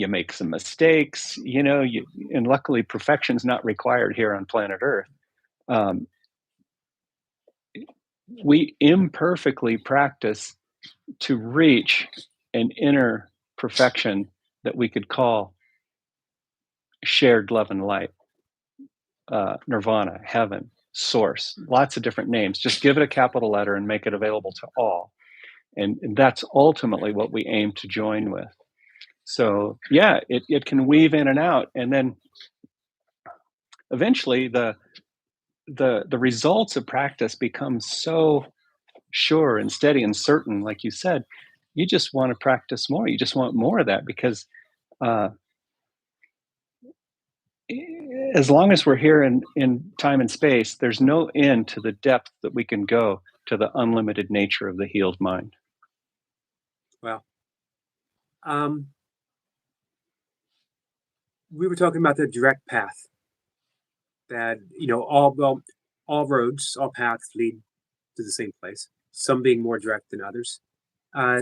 you make some mistakes, and luckily perfection's not required here on planet Earth. Um, we imperfectly practice to reach an inner perfection that we could call shared love and light, nirvana, heaven, source, lots of different names. Just give it a capital letter and make it available to all. And that's ultimately what we aim to join with. So yeah, it can weave in and out. And then eventually the results of practice become so sure and steady and certain, like you said, you just want to practice more. You just want more of that because uh, as long as we're here in time and space, there's no end to the depth that we can go to the unlimited nature of the healed mind. Well, um, we were talking about the direct path that, all roads, all paths lead to the same place, some being more direct than others. Uh,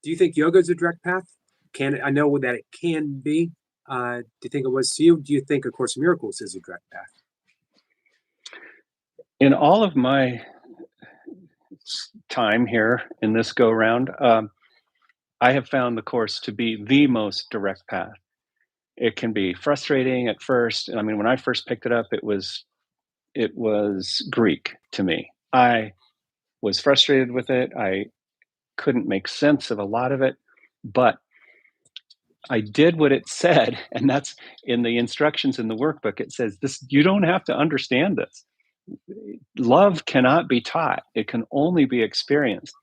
do you think yoga is a direct path? I know that it can be. Do you think it was to you? Do you think A Course in Miracles is a direct path? In all of my time here in this go round, I have found the Course to be the most direct path. It can be frustrating at first. I mean, when I first picked it up, it was Greek to me. I was frustrated with it. I couldn't make sense of a lot of it, but I did what it said, and that's in the instructions in the workbook. It says this: you don't have to understand this. Love cannot be taught; it can only be experienced.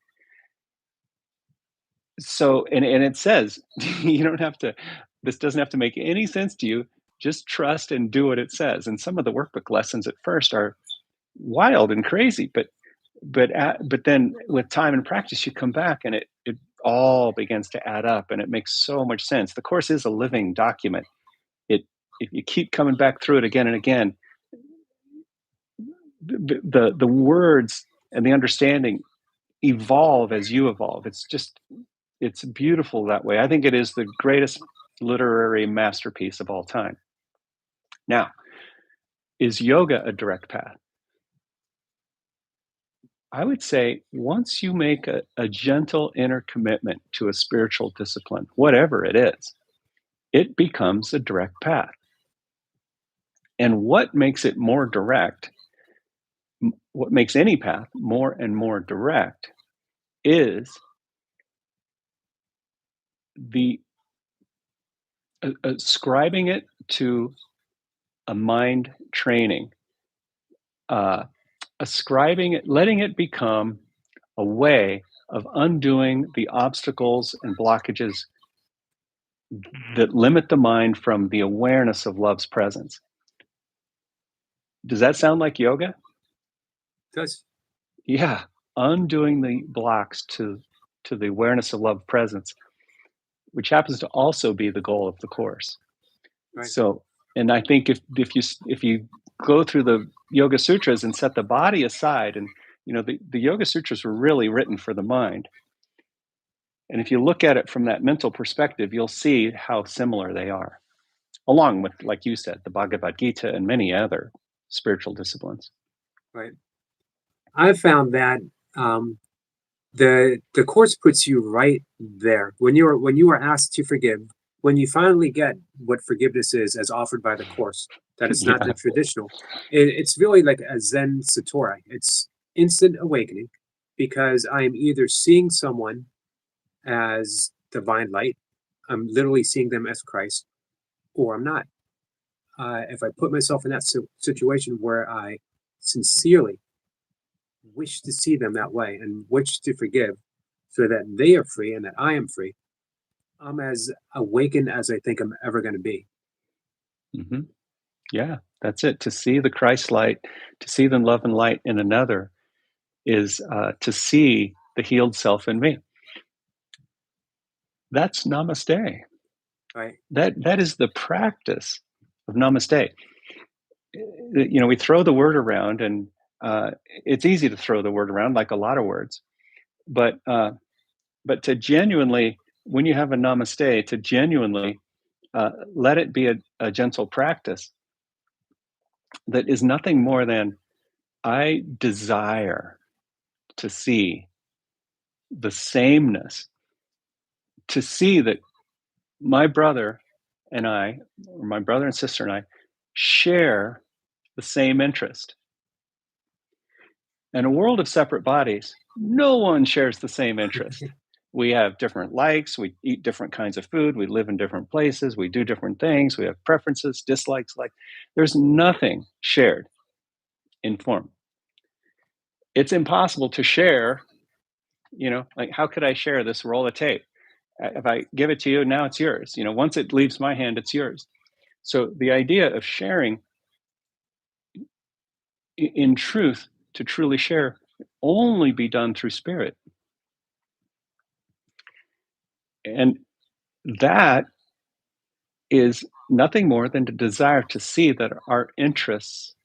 So, and it says you don't have to. This doesn't have to make any sense to you. Just trust and do what it says. And some of the workbook lessons at first are wild and crazy, but then with time and practice, you come back and it all begins to add up, and it makes so much sense. The Course is a living document. It If you keep coming back through it again and again, the words and the understanding evolve as you evolve. It's beautiful that way. I think it is the greatest literary masterpiece of all time. Now, is yoga a direct path? I would say once you make a gentle inner commitment to a spiritual discipline, whatever it is, it becomes a direct path. And what makes it more direct, what makes any path more and more direct, is the ascribing it to a mind training, ascribing it, letting it become a way of undoing the obstacles and blockages that limit the mind from the awareness of love's presence. Does that sound like yoga? Does Yeah, undoing the blocks to the awareness of love presence, which happens to also be the goal of the Course. right? So, and I think if you go through the Yoga Sutras and set the body aside, and the Yoga Sutras were really written for the mind. And if you look at it from that mental perspective, you'll see how similar they are, along with, like you said, the Bhagavad Gita and many other spiritual disciplines. Right. I've found that the course puts you right there when you are asked to forgive. When you finally get what forgiveness is as offered by the course, that it's not Yeah. the traditional. It's really like a Zen satori. It's instant awakening because I am either seeing someone as divine light, I'm literally seeing them as Christ, or I'm not. If I put myself in that situation where I sincerely wish to see them that way and wish to forgive so that they are free and that I am free, I'm as awakened as I think I'm ever going to be. Hmm. Yeah, that's it. To see the Christ light, to see the love and light in another, is to see the healed self in me. That's namaste. Right? That is the practice of namaste. We throw the word around, and it's easy to throw the word around like a lot of words, but to genuinely when you have a namaste, to genuinely let it be a gentle practice that is nothing more than I desire to see the sameness, to see that my brother and I, or my brother and sister and I, share the same interest. In a world of separate bodies, no one shares the same interest. We have different likes, we eat different kinds of food, we live in different places, we do different things, we have preferences, dislikes, like there's nothing shared in form. It's impossible to share, like how could I share this roll of tape? If I give it to you, now it's yours. Once it leaves my hand, it's yours. So the idea of sharing, in truth, to truly share, only be done through spirit. And that is nothing more than the desire to see that our interests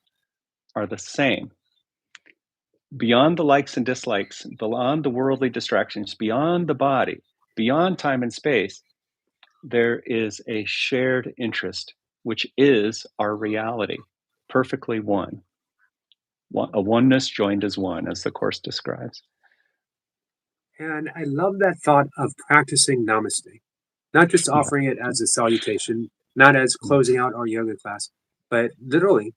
are the same. Beyond the likes and dislikes, beyond the worldly distractions, beyond the body, beyond time and space, there is a shared interest, which is our reality, perfectly one. A oneness joined as one, as the Course describes. And I love that thought of practicing namaste, not just offering it as a salutation, not as closing out our yoga class, but literally,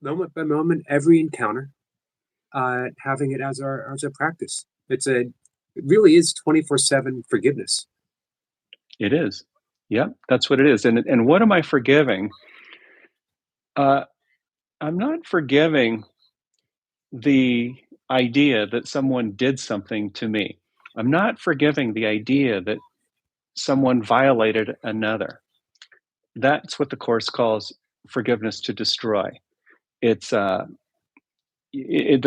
moment by moment, every encounter, having it as our practice. It really is 24/7 forgiveness. It is. Yep, that's what it is. And what am I forgiving? I'm not forgiving the idea that someone did something to me. I'm not forgiving the idea that someone violated another. That's what the Course calls forgiveness to destroy. It's the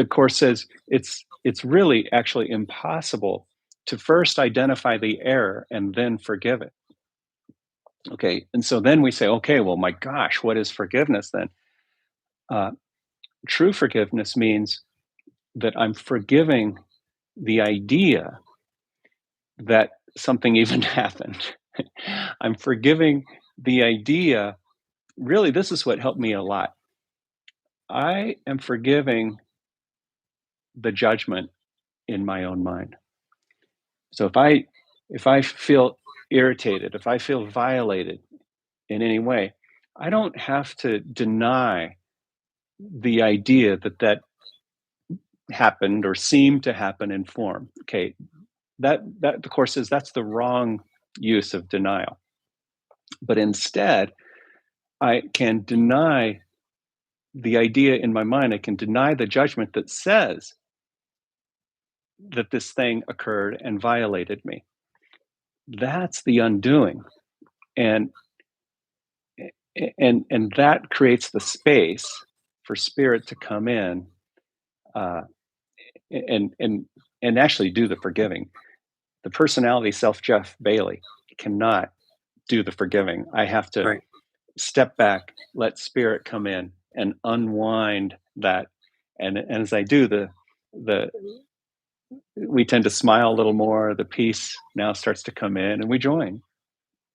Course says it's really actually impossible to first identify the error and then forgive it. Okay, and so then we say, okay, well, my gosh, what is forgiveness then? Uh, True forgiveness means that I'm forgiving the idea that something even happened. I'm forgiving the idea. Really, this is what helped me a lot. I am forgiving the judgment in my own mind. So if I feel irritated, if I feel violated in any way, I don't have to deny the idea that that happened or seemed to happen in form. Okay, that the Course says that's the wrong use of denial. But instead, I can deny the idea in my mind. I can deny the judgment that says that this thing occurred and violated me. That's the undoing, and and that creates the space for spirit to come in, uh, and and actually do the forgiving. The personality self, Jeff Bailey, cannot do the forgiving. I have to Right. step back, let spirit come in and unwind that. And as I do, the we tend to smile a little more. The peace now starts to come in, and we join.